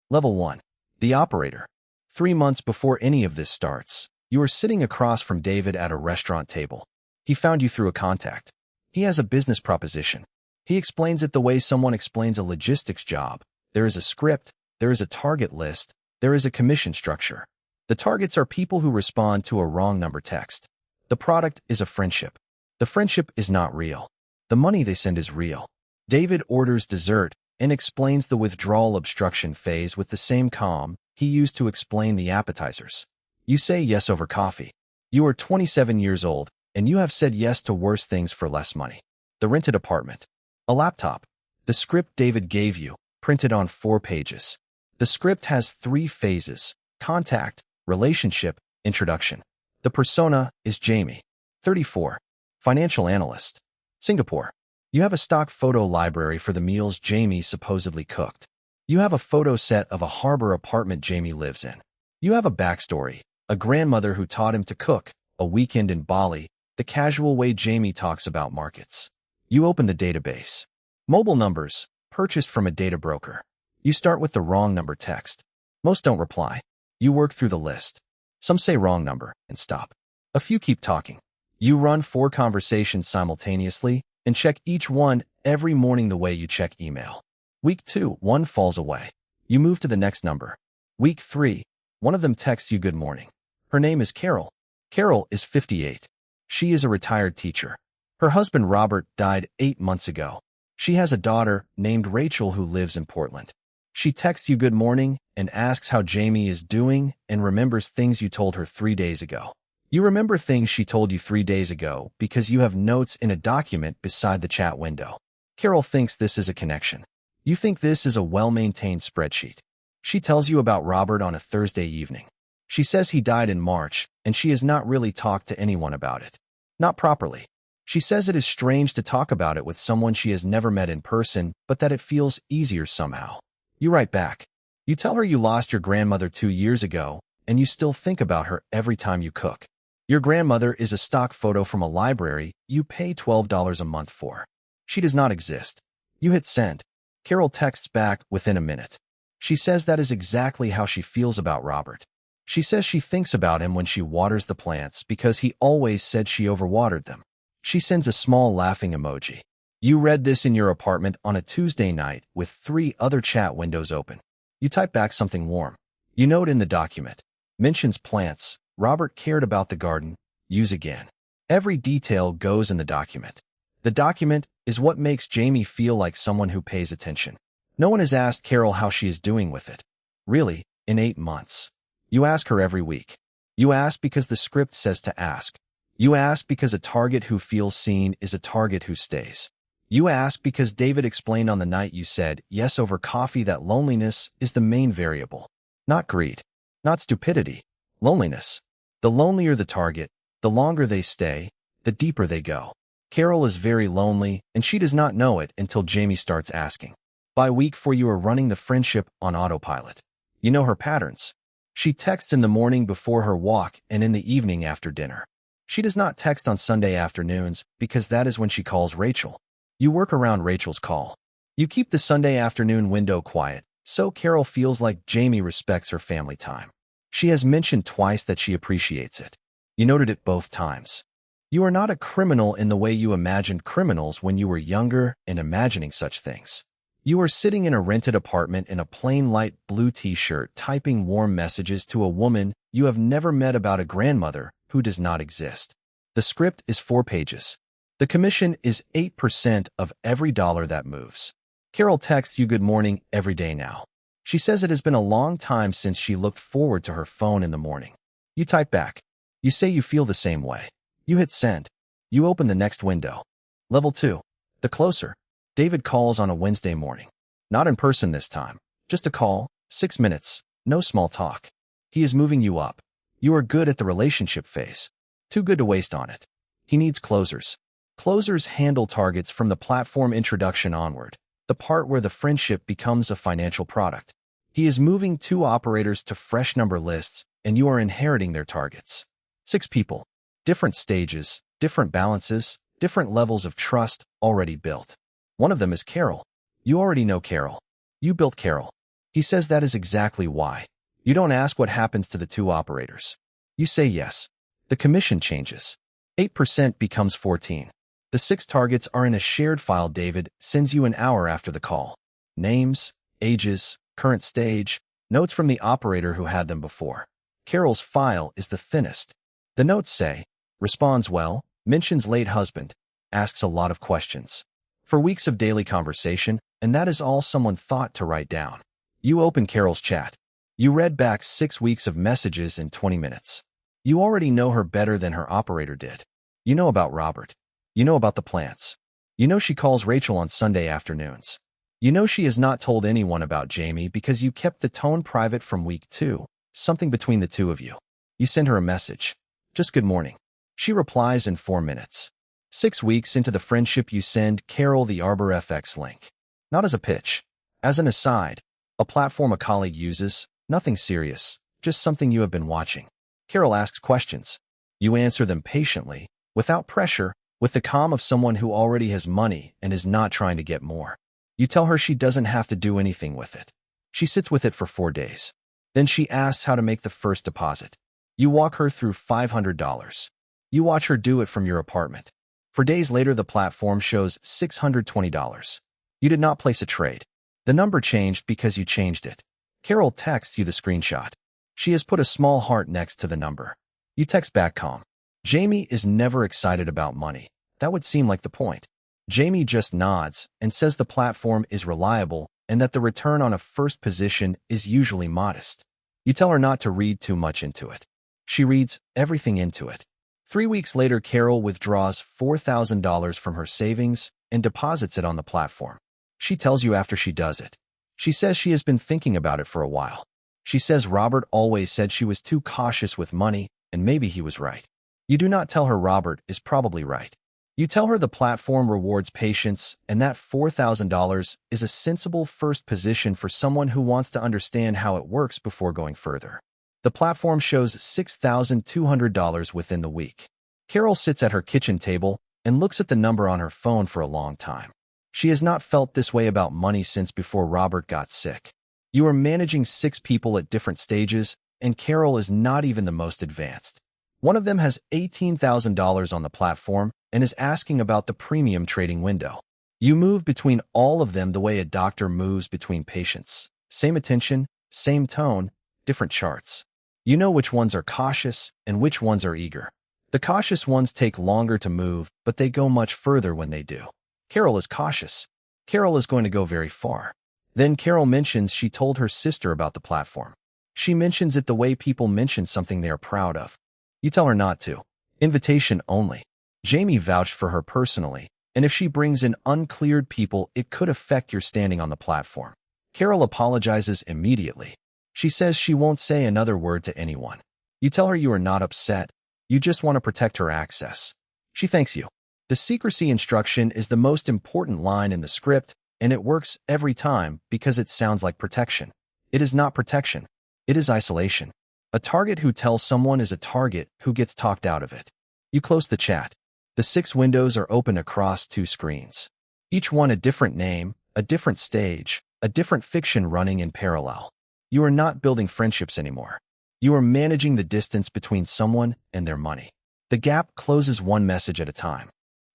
Level 1. The operator. 3 months before any of this starts, you are sitting across from David at a restaurant table. He found you through a contact. He has a business proposition. He explains it the way someone explains a logistics job. There is a script, there is a target list, there is a commission structure. The targets are people who respond to a wrong number text. The product is a friendship. The friendship is not real. The money they send is real. David orders dessert and explains the withdrawal obstruction phase with the same calm he used to explain the appetizers. You say yes over coffee. You are 27 years old, and you have said yes to worse things for less money. The rented apartment. A laptop. The script David gave you, printed on 4 pages. The script has 3 phases: contact, relationship, introduction. The persona is Jamie, 34, financial analyst, Singapore. You have a stock photo library for the meals Jamie supposedly cooked. You have a photo set of a harbor apartment Jamie lives in. You have a backstory, a grandmother who taught him to cook, a weekend in Bali, the casual way Jamie talks about markets. You open the database. Mobile numbers, purchased from a data broker. You start with the wrong number text. Most don't reply. You work through the list. Some say wrong number and stop. A few keep talking. You run 4 conversations simultaneously and check each one every morning the way you check email. Week 2, 1 falls away. You move to the next number. Week 3, one of them texts you good morning. Her name is Carol. Carol is 58. She is a retired teacher. Her husband Robert died 8 months ago. She has a daughter named Rachel who lives in Portland. She texts you good morning and asks how Jamie is doing and remembers things you told her 3 days ago. You remember things she told you 3 days ago because you have notes in a document beside the chat window. Carol thinks this is a connection. You think this is a well-maintained spreadsheet. She tells you about Robert on a Thursday evening. She says he died in March, and she has not really talked to anyone about it. Not properly. She says it is strange to talk about it with someone she has never met in person, but that it feels easier somehow. You write back. You tell her you lost your grandmother 2 years ago, and you still think about her every time you cook. Your grandmother is a stock photo from a library you pay $12 a month for. She does not exist. You hit send. Carol texts back within a minute. She says that is exactly how she feels about Robert. She says she thinks about him when she waters the plants because he always said she overwatered them. She sends a small laughing emoji. You read this in your apartment on a Tuesday night with 3 other chat windows open. You type back something warm. You note in the document. Mentions plants. Robert cared about the garden. Use again. Every detail goes in the document. The document is what makes Jamie feel like someone who pays attention. No one has asked Carol how she is doing with it. Really, in 8 months. You ask her every week. You ask because the script says to ask. You ask because a target who feels seen is a target who stays. You ask because David explained on the night you said yes over coffee that loneliness is the main variable. Not greed. Not stupidity. Loneliness. The lonelier the target, the longer they stay, the deeper they go. Carol is very lonely, and she does not know it until Jamie starts asking. By week 4 you are running the friendship on autopilot. You know her patterns. She texts in the morning before her walk and in the evening after dinner. She does not text on Sunday afternoons because that is when she calls Rachel. You work around Rachel's call. You keep the Sunday afternoon window quiet, so Carol feels like Jamie respects her family time. She has mentioned twice that she appreciates it. You noted it both times. You are not a criminal in the way you imagined criminals when you were younger and imagining such things. You are sitting in a rented apartment in a plain light blue t-shirt typing warm messages to a woman you have never met about a grandmother who does not exist. The script is 4 pages. The commission is 8% of every dollar that moves. Carol texts you good morning every day now. She says it has been a long time since she looked forward to her phone in the morning. You type back. You say you feel the same way. You hit send. You open the next window. Level 2. The closer. David calls on a Wednesday morning. Not in person this time. Just a call, 6 minutes, no small talk. He is moving you up. You are good at the relationship phase. Too good to waste on it. He needs closers. Closers handle targets from the platform introduction onward, the part where the friendship becomes a financial product. He is moving 2 operators to fresh number lists, and you are inheriting their targets. 6 people. Different stages, different balances, different levels of trust already built. One of them is Carol. You already know Carol. You built Carol. He says that is exactly why. You don't ask what happens to the two operators. You say yes. The commission changes. 8% becomes 14. The 6 targets are in a shared file David sends you an hour after the call. Names, ages, current stage, notes from the operator who had them before. Carol's file is the thinnest. The notes say, responds well, mentions late husband, asks a lot of questions. For weeks of daily conversation, and that is all someone thought to write down. You open Carol's chat. You read back 6 weeks of messages in 20 minutes. You already know her better than her operator did. You know about Robert. You know about the plants. You know she calls Rachel on Sunday afternoons. You know she has not told anyone about Jamie because you kept the tone private from week 2, something between the two of you. You send her a message. Just good morning. She replies in 4 minutes. 6 weeks into the friendship you send Carol the ArborFX link. Not as a pitch. As an aside, a platform a colleague uses, nothing serious, just something you have been watching. Carol asks questions. You answer them patiently, without pressure, with the calm of someone who already has money and is not trying to get more. You tell her she doesn't have to do anything with it. She sits with it for 4 days. Then she asks how to make the first deposit. You walk her through $500. You watch her do it from your apartment. 4 days later, the platform shows $620. You did not place a trade. The number changed because you changed it. Carol texts you the screenshot. She has put a small heart next to the number. You text back calm. Jamie is never excited about money. That would seem like the point. Jamie just nods and says the platform is reliable and that the return on a first position is usually modest. You tell her not to read too much into it. She reads everything into it. 3 weeks later, Carol withdraws $4,000 from her savings and deposits it on the platform. She tells you after she does it. She says she has been thinking about it for a while. She says Robert always said she was too cautious with money, and maybe he was right. You do not tell her Robert is probably right. You tell her the platform rewards patience and that $4,000 is a sensible first position for someone who wants to understand how it works before going further. The platform shows $6,200 within the week. Carol sits at her kitchen table and looks at the number on her phone for a long time. She has not felt this way about money since before Robert got sick. You are managing 6 people at different stages, and Carol is not even the most advanced. One of them has $18,000 on the platform and is asking about the premium trading window. You move between all of them the way a doctor moves between patients. Same attention, same tone, different charts. You know which ones are cautious and which ones are eager. The cautious ones take longer to move, but they go much further when they do. Carol is cautious. Carol is going to go very far. Then Carol mentions she told her sister about the platform. She mentions it the way people mention something they are proud of. You tell her not to. Invitation only. Jamie vouched for her personally, and if she brings in uncleared people, it could affect your standing on the platform. Carol apologizes immediately. She says she won't say another word to anyone. You tell her you are not upset. You just want to protect her access. She thanks you. The secrecy instruction is the most important line in the script, and it works every time because it sounds like protection. It is not protection. It is isolation. A target who tells someone is a target who gets talked out of it. You close the chat. The 6 windows are open across 2 screens. Each one a different name, a different stage, a different fiction running in parallel. You are not building friendships anymore. You are managing the distance between someone and their money. The gap closes one message at a time.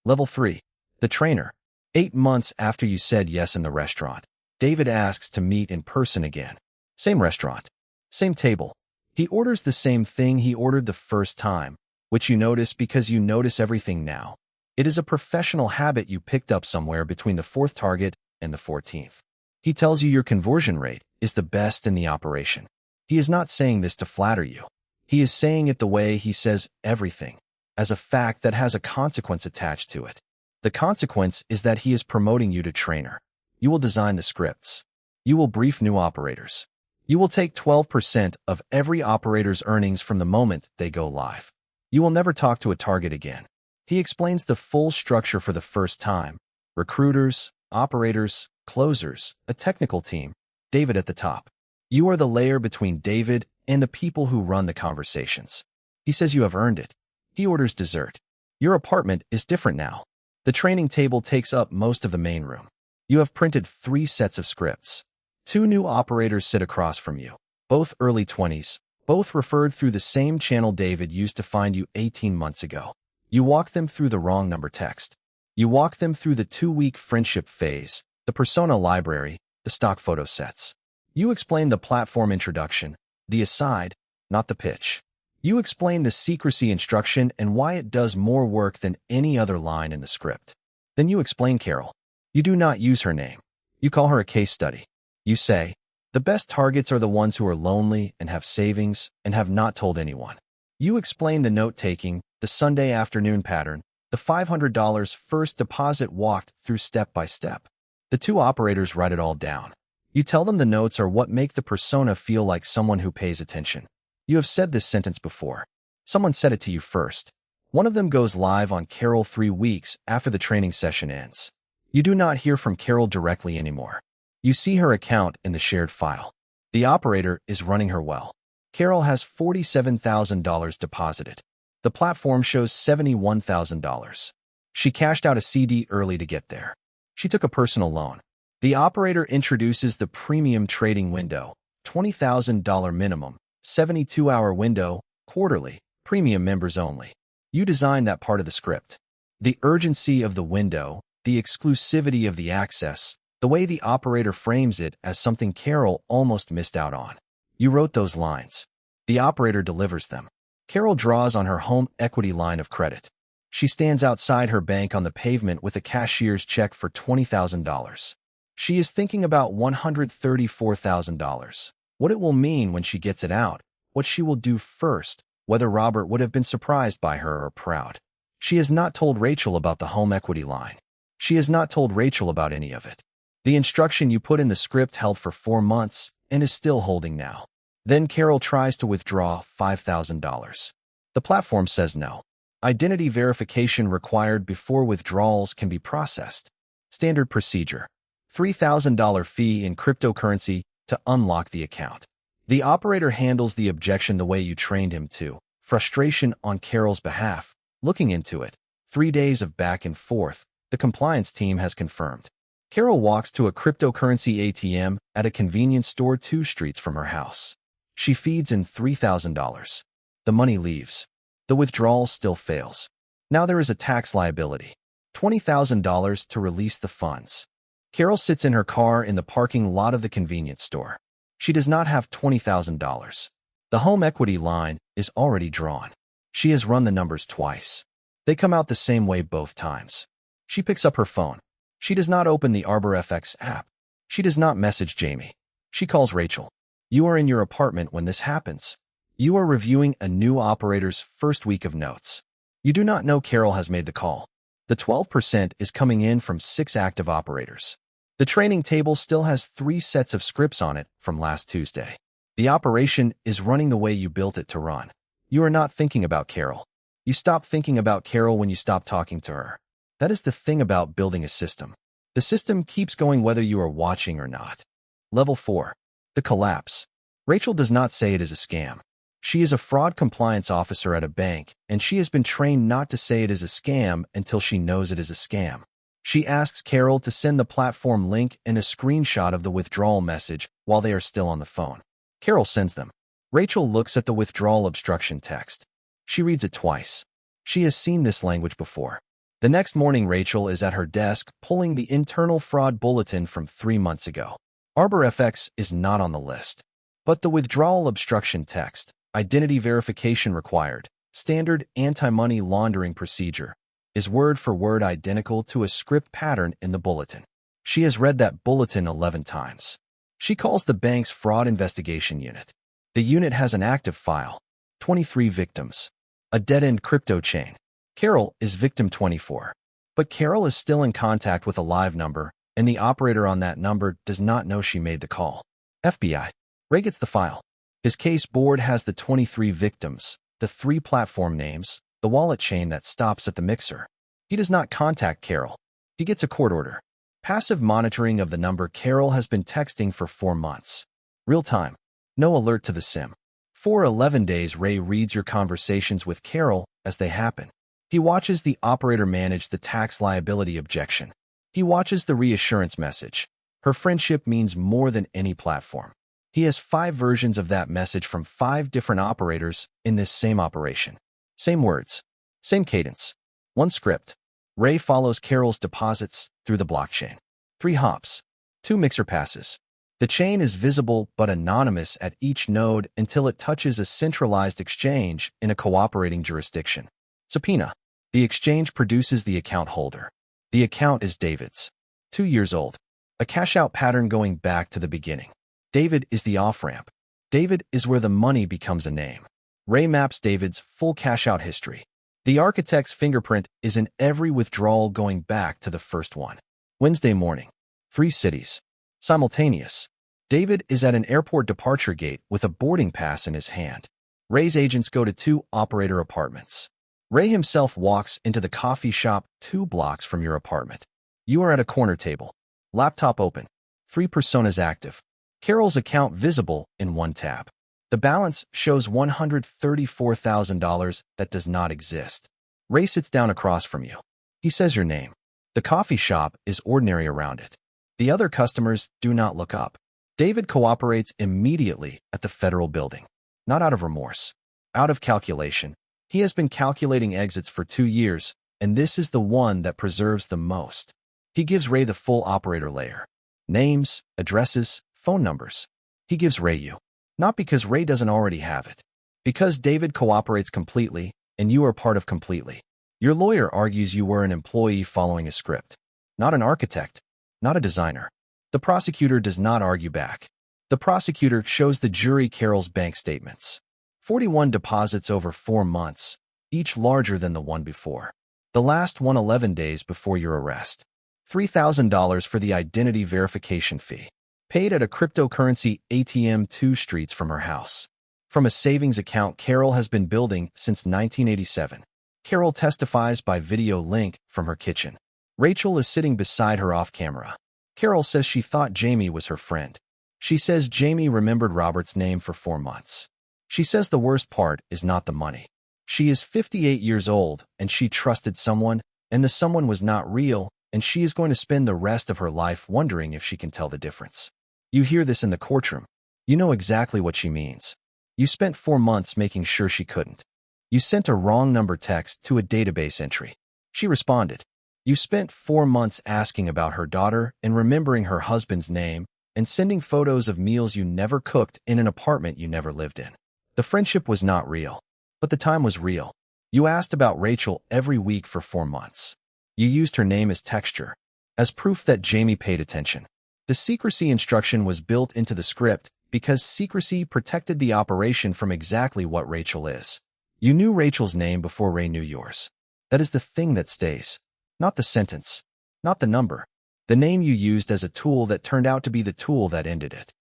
Level 3. The trainer. 8 months after you said yes in the restaurant, David asks to meet in person again. Same restaurant. Same table. He orders the same thing he ordered the first time, which you notice because you notice everything now. It is a professional habit you picked up somewhere between the 4th target and the 14th. He tells you your conversion rate is the best in the operation. He is not saying this to flatter you. He is saying it the way he says everything, as a fact that has a consequence attached to it. The consequence is that he is promoting you to trainer. You will design the scripts. You will brief new operators. You will take 12% of every operator's earnings from the moment they go live. You will never talk to a target again. He explains the full structure for the first time. Recruiters, operators, closers, a technical team, David at the top. You are the layer between David and the people who run the conversations. He says you have earned it. He orders dessert. Your apartment is different now. The training table takes up most of the main room. You have printed 3 sets of scripts. Two new operators sit across from you, both early 20s, both referred through the same channel David used to find you 18 months ago. You walk them through the wrong number text. You walk them through the 2-week friendship phase, the persona library, the stock photo sets. You explain the platform introduction, the aside, not the pitch. You explain the secrecy instruction and why it does more work than any other line in the script. Then you explain Carol. You do not use her name. You call her a case study. You say, the best targets are the ones who are lonely and have savings and have not told anyone. You explain the note-taking, the Sunday afternoon pattern, the $500 first deposit walked through step by step. The two operators write it all down. You tell them the notes are what make the persona feel like someone who pays attention. You have said this sentence before. Someone said it to you first. One of them goes live on Carol 3 weeks after the training session ends. You do not hear from Carol directly anymore. You see her account in the shared file. The operator is running her well. Carol has $47,000 deposited. The platform shows $71,000. She cashed out a CD early to get there. She took a personal loan. The operator introduces the premium trading window, $20,000 minimum, 72-hour window, quarterly, premium members only. You design that part of the script. The urgency of the window, the exclusivity of the access, the way the operator frames it as something Carol almost missed out on. You wrote those lines. The operator delivers them. Carol draws on her home equity line of credit. She stands outside her bank on the pavement with a cashier's check for $20,000. She is thinking about $134,000. What it will mean when she gets it out, what she will do first, whether Robert would have been surprised by her or proud. She has not told Rachel about the home equity line. She has not told Rachel about any of it. The instruction you put in the script held for 4 months and is still holding now. Then Carol tries to withdraw $5,000. The platform says no. Identity verification required before withdrawals can be processed. Standard procedure. $3,000 fee in cryptocurrency to unlock the account. The operator handles the objection the way you trained him to. Frustration on Carol's behalf. Looking into it. 3 days of back and forth. The compliance team has confirmed. Carol walks to a cryptocurrency ATM at a convenience store 2 streets from her house. She feeds in $3,000. The money leaves. The withdrawal still fails. Now there is a tax liability. $20,000 to release the funds. Carol sits in her car in the parking lot of the convenience store. She does not have $20,000. The home equity line is already drawn. She has run the numbers twice. They come out the same way both times. She picks up her phone. She does not open the ArborFX app. She does not message Jamie. She calls Rachel. You are in your apartment when this happens. You are reviewing a new operator's first week of notes. You do not know Carol has made the call. The 12% is coming in from 6 active operators. The training table still has 3 sets of scripts on it from last Tuesday. The operation is running the way you built it to run. You are not thinking about Carol. You stop thinking about Carol when you stop talking to her. That is the thing about building a system. The system keeps going whether you are watching or not. Level 4. The collapse. Rachel does not say it is a scam. She is a fraud compliance officer at a bank, and she has been trained not to say it is a scam until she knows it is a scam. She asks Carol to send the platform link and a screenshot of the withdrawal message while they are still on the phone. Carol sends them. Rachel looks at the withdrawal obstruction text. She reads it twice. She has seen this language before. The next morning, Rachel is at her desk pulling the internal fraud bulletin from 3 months ago. ArborFX is not on the list. But the withdrawal obstruction text, identity verification required, standard anti-money laundering procedure, is word for word identical to a script pattern in the bulletin. She has read that bulletin 11 times. She calls the bank's fraud investigation unit. The unit has an active file, 23 victims, a dead-end crypto chain. Carol is victim 24. But Carol is still in contact with a live number, and the operator on that number does not know she made the call. FBI. Ray gets the file. His case board has the 23 victims, the 3 platform names, the wallet chain that stops at the mixer. He does not contact Carol. He gets a court order. Passive monitoring of the number Carol has been texting for 4 months. Real time. No alert to the SIM. For 11 days, Ray reads your conversations with Carol as they happen. He watches the operator manage the tax liability objection. He watches the reassurance message. Her friendship means more than any platform. He has 5 versions of that message from 5 different operators in this same operation. Same words, same cadence, one script. Ray follows Carol's deposits through the blockchain. 3 hops, 2 mixer passes. The chain is visible but anonymous at each node until it touches a centralized exchange in a cooperating jurisdiction. Subpoena. The exchange produces the account holder. The account is David's. 2 years old. A cash-out pattern going back to the beginning. David is the off-ramp. David is where the money becomes a name. Ray maps David's full cash-out history. The architect's fingerprint is in every withdrawal going back to the first one. Wednesday morning. 3 cities. Simultaneous. David is at an airport departure gate with a boarding pass in his hand. Ray's agents go to 2 operator apartments. Ray himself walks into the coffee shop 2 blocks from your apartment. You are at a corner table. Laptop open. 3 personas active. Carol's account visible in one tab. The balance shows $134,000 that does not exist. Ray sits down across from you. He says your name. The coffee shop is ordinary around it. The other customers do not look up. David cooperates immediately at the federal building. Not out of remorse. Out of calculation. He has been calculating exits for 2 years, and this is the one that preserves the most. He gives Ray the full operator layer. Names, addresses, phone numbers. He gives Ray you. Not because Ray doesn't already have it. Because David cooperates completely, and you are part of completely. Your lawyer argues you were an employee following a script. Not an architect. Not a designer. The prosecutor does not argue back. The prosecutor shows the jury Carol's bank statements. 41 deposits over 4 months, each larger than the one before. The last one 11 days before your arrest. $3,000 for the identity verification fee. Paid at a cryptocurrency ATM 2 streets from her house. From a savings account Carol has been building since 1987. Carol testifies by video link from her kitchen. Rachel is sitting beside her off camera. Carol says she thought Jamie was her friend. She says Jamie remembered Robert's name for 4 months. She says the worst part is not the money. She is 58 years old and she trusted someone, and the someone was not real, and she is going to spend the rest of her life wondering if she can tell the difference. You hear this in the courtroom. You know exactly what she means. You spent 4 months making sure she couldn't. You sent a wrong number text to a database entry. She responded. You spent 4 months asking about her daughter and remembering her husband's name and sending photos of meals you never cooked in an apartment you never lived in. The friendship was not real, but the time was real. You asked about Rachel every week for 4 months. You used her name as texture, as proof that Jamie paid attention. The secrecy instruction was built into the script because secrecy protected the operation from exactly what Rachel is. You knew Rachel's name before Ray knew yours. That is the thing that stays. Not the sentence. Not the number. The name you used as a tool that turned out to be the tool that ended it.